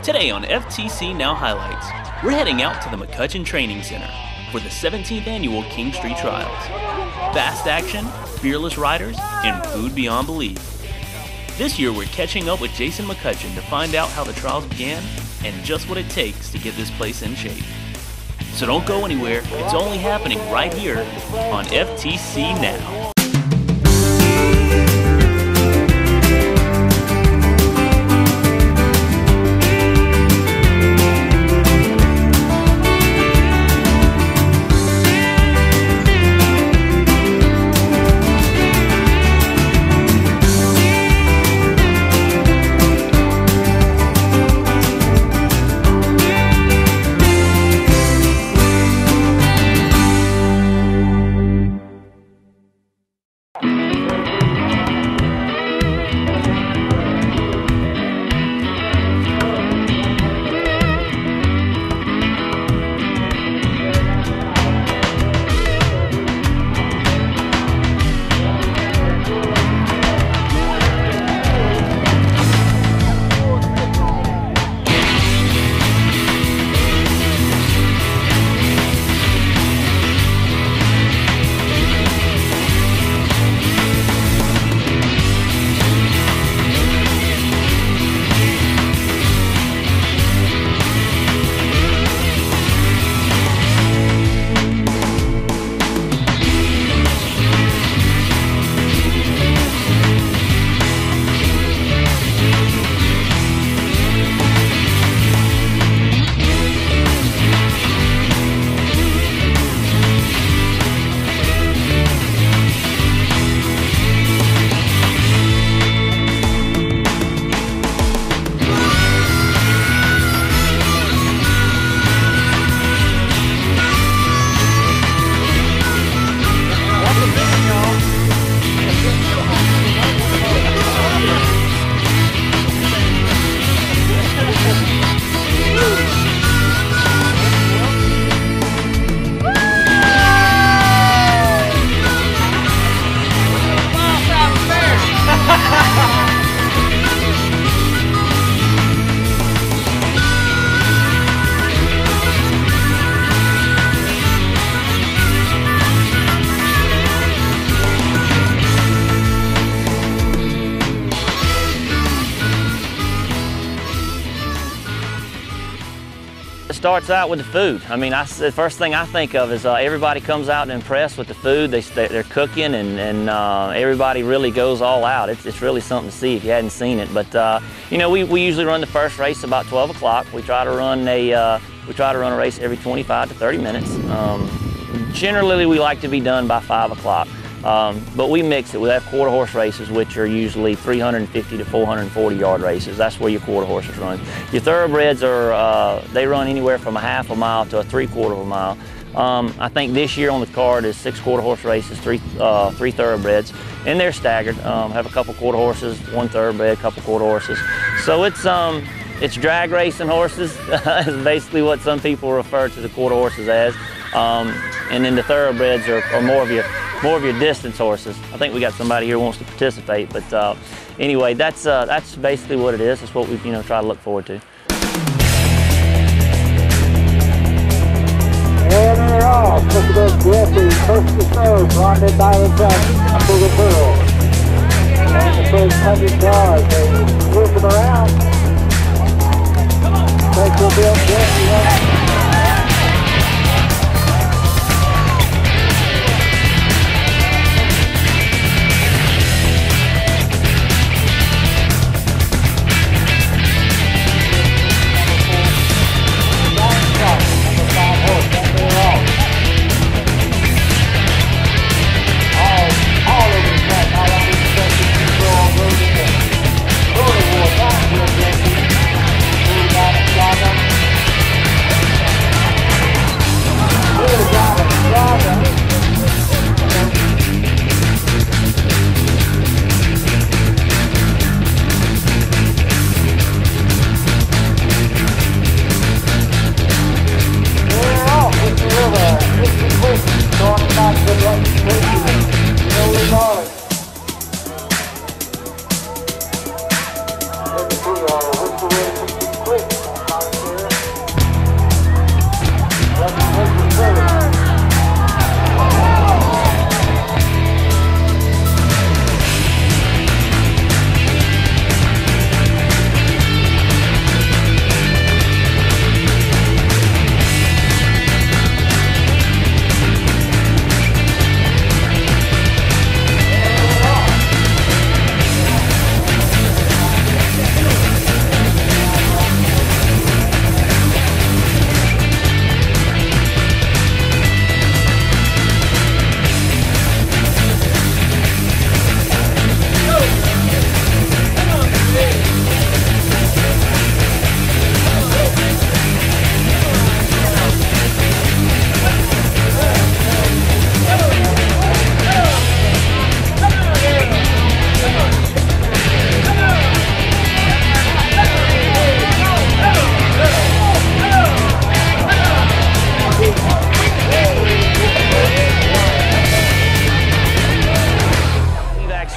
Today on FTC Now Highlights, we're heading out to the McCutcheon Training Center for the 17th annual Kingstree Trials. Fast action, fearless riders, and food beyond belief. This year we're catching up with Jason McCutcheon to find out how the trials began and just what it takes to get this place in shape. So don't go anywhere, it's only happening right here on FTC Now. It starts out with the food. I mean, the first thing I think of is everybody comes out and impressed with the food. They're cooking and everybody really goes all out. It's really something to see if you hadn't seen it. But you know, we usually run the first race about 12 o'clock. We try to run a race every 25 to 30 minutes. Generally, we like to be done by 5 o'clock. But we mix it. We have quarter horse races, which are usually 350 to 440 yard races. That's where your quarter horses run. Your thoroughbreds they run anywhere from a half a mile to a 3/4 of a mile. I think this year on the card is 6 quarter horse races, three thoroughbreds, and they're staggered. Have a couple quarter horses, 1 thoroughbred, a couple quarter horses. So it's drag racing horses is basically what some people refer to the quarter horses as. And then the thoroughbreds are more of your distance horses. I think we got somebody here who wants to participate, but anyway, that's basically what it is. That's what we try to look forward to. And they're off. Look at those Jesse, coast to coast, Rondon Diamond Duck, for the pearl. And the first 100 yards, they move them around. Take the Bill Jesse. All over the track, how long we expect to control, go to the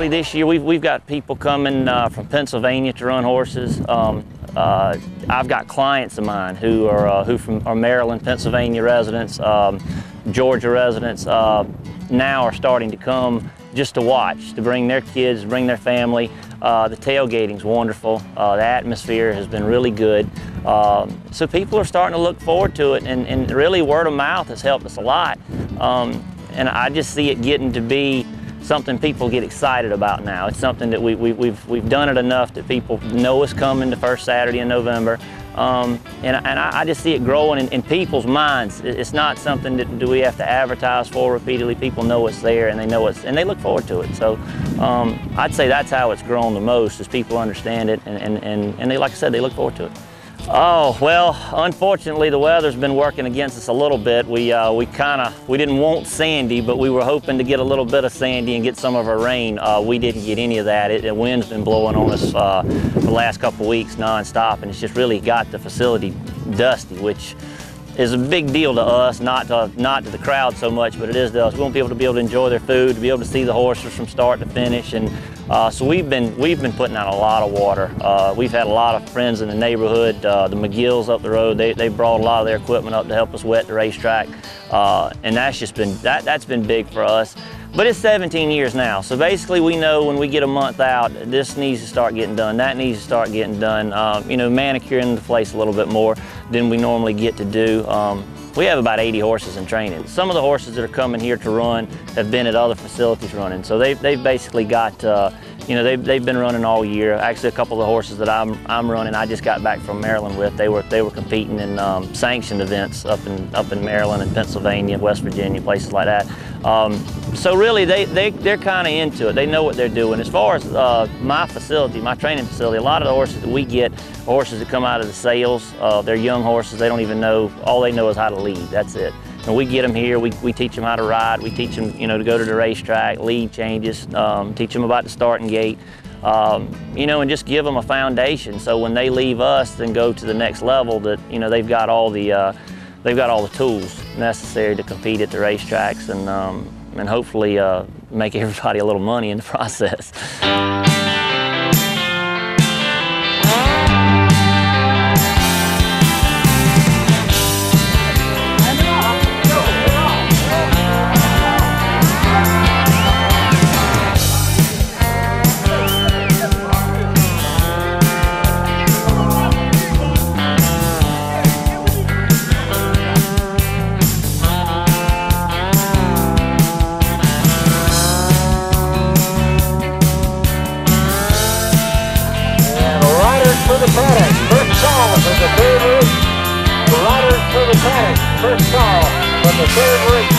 actually this year we've got people coming from Pennsylvania to run horses. I've got clients of mine who are Maryland, Pennsylvania residents, Georgia residents, now are starting to come just to watch, to bring their kids, bring their family. The tailgating's wonderful. The atmosphere has been really good. So people are starting to look forward to it, and really word of mouth has helped us a lot. And I just see it getting to be something people get excited about now. It's something that we've done it enough that people know is coming the first Saturday in November. And I just see it growing in people's minds. It's not something that we have to advertise for repeatedly. People know it's there, and they know and they look forward to it. So I'd say that's how it's grown the most, is people understand it, and they, like I said, they look forward to it. Oh, well, unfortunately the weather's been working against us a little bit. We didn't want sandy, but we were hoping to get a little bit of sandy and get some of our rain. We didn't get any of that. The wind's been blowing on us for the last couple of weeks nonstop, and it's just really got the facility dusty, which is a big deal to us, not to the crowd so much, but it is to us. We want people to be able to enjoy their food, to be able to see the horses from start to finish, and so we've been putting out a lot of water. We've had a lot of friends in the neighborhood. The McGills up the road, they brought a lot of their equipment up to help us wet the racetrack, and that's just been that's been big for us. But it's 17 years now, so basically we know when we get a month out, this needs to start getting done, that needs to start getting done. You know, manicuring the place a little bit more than we normally get to do. We have about 80 horses in training. Some of the horses that are coming here to run have been at other facilities running, so they've basically got, you know, they've been running all year. Actually, a couple of the horses that I'm running, I just got back from Maryland with. They were competing in sanctioned events up in Maryland and Pennsylvania, West Virginia, places like that. So really, they're kind of into it. They know what they're doing. As far as my facility, my training facility, a lot of the horses that we get are horses that come out of the sales. They're young horses. They don't even know. All they know is how to lead. That's it. And we get them here. We teach them how to ride. We teach them, you know, to go to the racetrack, lead changes, teach them about the starting gate, you know, and just give them a foundation. So when they leave us and go to the next level, that, you know, they've got all the tools necessary to compete at the racetracks, and hopefully make everybody a little money in the process. For the paddock, first call from the third race. The riders for the paddock, first call from the third race.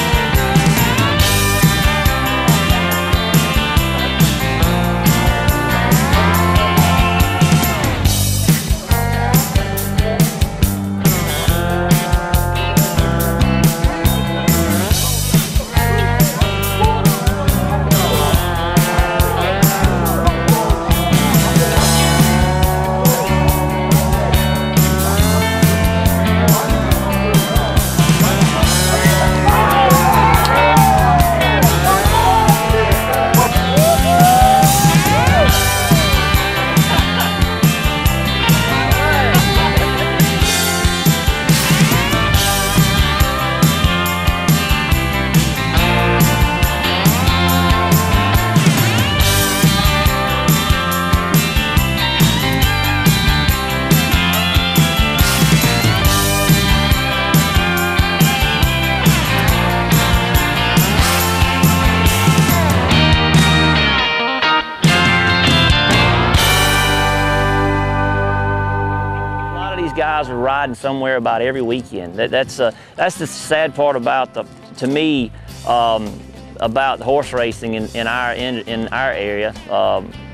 Guys are riding somewhere about every weekend. That's the sad part about to me about horse racing in our area.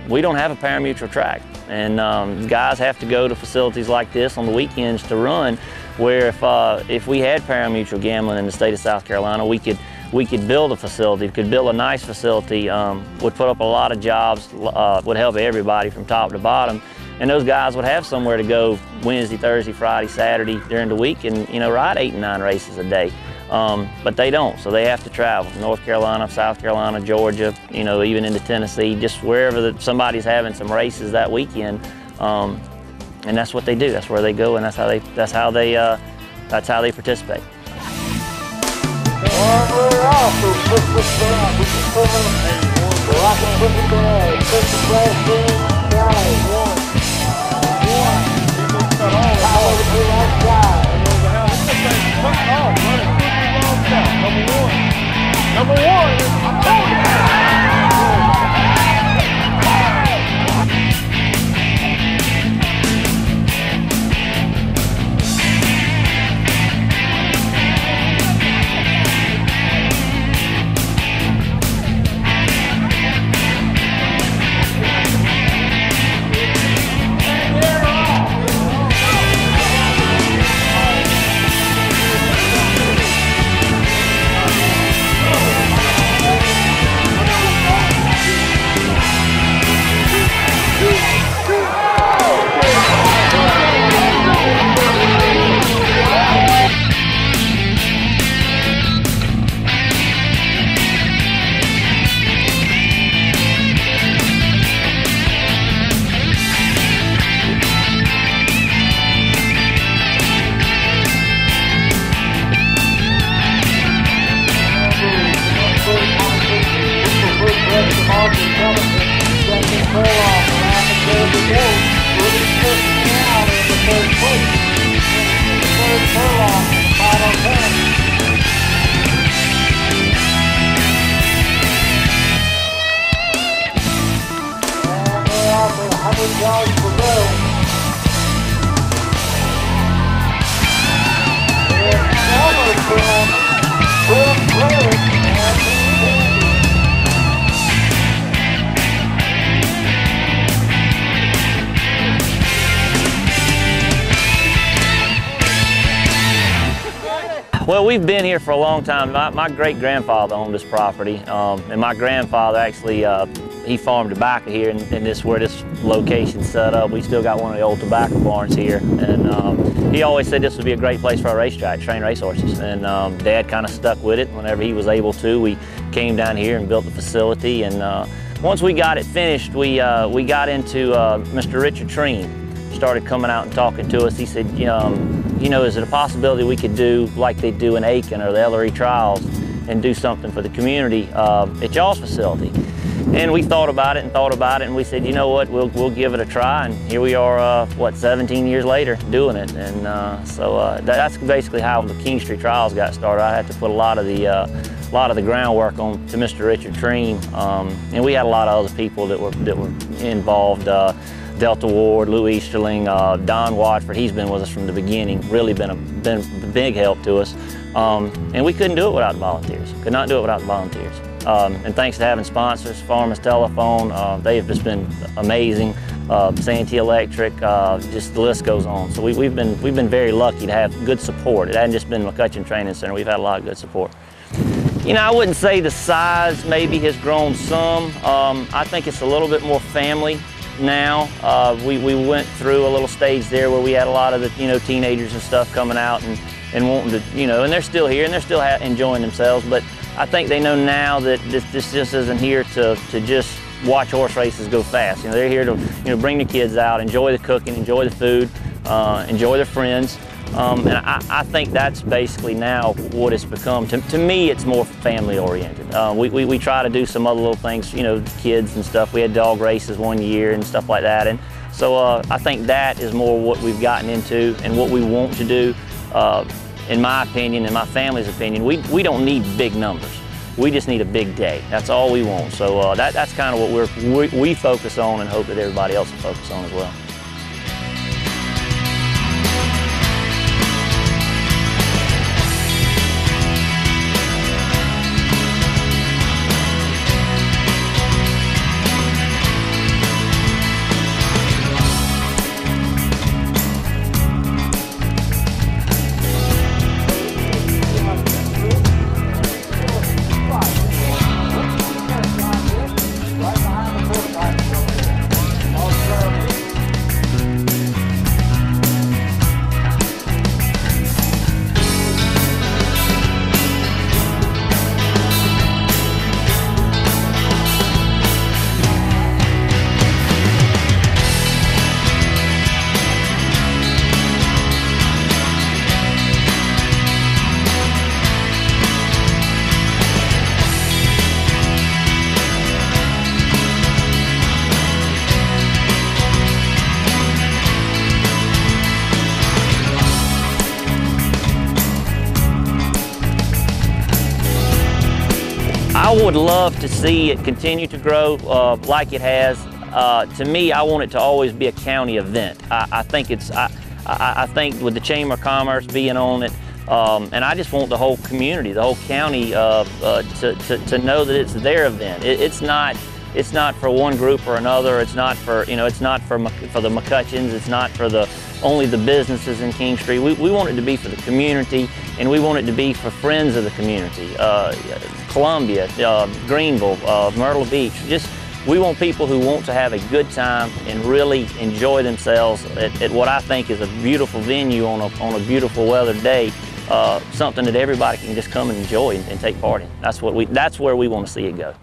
We don't have a pari-mutuel track, and guys have to go to facilities like this on the weekends to run. Where if we had pari-mutuel gambling in the state of South Carolina, we could build a facility, could build a nice facility, would put up a lot of jobs, would help everybody from top to bottom. And those guys would have somewhere to go Wednesday, Thursday, Friday, Saturday during the week, and, you know, ride 8 and 9 races a day. But they don't, so they have to travel. North Carolina, South Carolina, Georgia, you know, even into Tennessee, just wherever somebody's having some races that weekend. And that's what they do. That's where they go, and that's how they participate. Number one. Well, we've been here for a long time. My great-grandfather owned this property, and my grandfather actually, he farmed tobacco here, and this where this location's set up. We still got one of the old tobacco barns here, and he always said this would be a great place for a racetrack, train racehorses, and Dad kind of stuck with it. Whenever he was able to, we came down here and built the facility, and once we got it finished, we got into Mr. Richard Treen. Started coming out and talking to us. He said, you know, is it a possibility we could do like they do in Aiken or the Ellery Trials and do something for the community at y'all's facility? And we thought about it, and we said, you know what, we'll give it a try. And here we are, 17 years later doing it. And that's basically how the Kingstree Trials got started. I had to put a lot of the groundwork on to Mr. Richard Treen, and we had a lot of other people that were involved. Delta Ward, Lou Easterling, Don Watford, he's been with us from the beginning, really been a big help to us. And we couldn't do it without the volunteers, could not do it without the volunteers. And thanks to having sponsors, Farmers Telephone, they've just been amazing. Santee Electric, just the list goes on. So we've been very lucky to have good support. It hadn't just been McCutcheon Training Center, we've had a lot of good support. You know, I wouldn't say the size maybe has grown some. I think it's a little bit more family now. We went through a little stage there where we had a lot of the, you know, teenagers and stuff coming out and wanting to, you know, and they're still here and they're still enjoying themselves, but I think they know now that this just isn't here to just watch horse races go fast. You know, they're here to, you know, bring the kids out, enjoy the cooking, enjoy the food, enjoy their friends. And I think that's basically now what it's become. To me, it's more family oriented. We try to do some other little things, you know, kids and stuff. We had dog races one year and stuff like that. And so I think that is more what we've gotten into and what we want to do. In my opinion, in my family's opinion, we don't need big numbers. We just need a big day. That's all we want. So that's kind of what we focus on and hope that everybody else will focus on as well. would love to see it continue to grow like it has. To me, I want it to always be a county event. I think with the Chamber of Commerce being on it, and I just want the whole community, the whole county to know that it's their event. It's not for one group or another. It's not for, it's not for the McCutcheons. It's not for only the businesses in Kingstree. We want it to be for the community, and we want it to be for friends of the community. Columbia, Greenville, Myrtle Beach. We want people who want to have a good time and really enjoy themselves at what I think is a beautiful venue on a beautiful weather day. Something that everybody can just come and enjoy and take part in. That's where we want to see it go.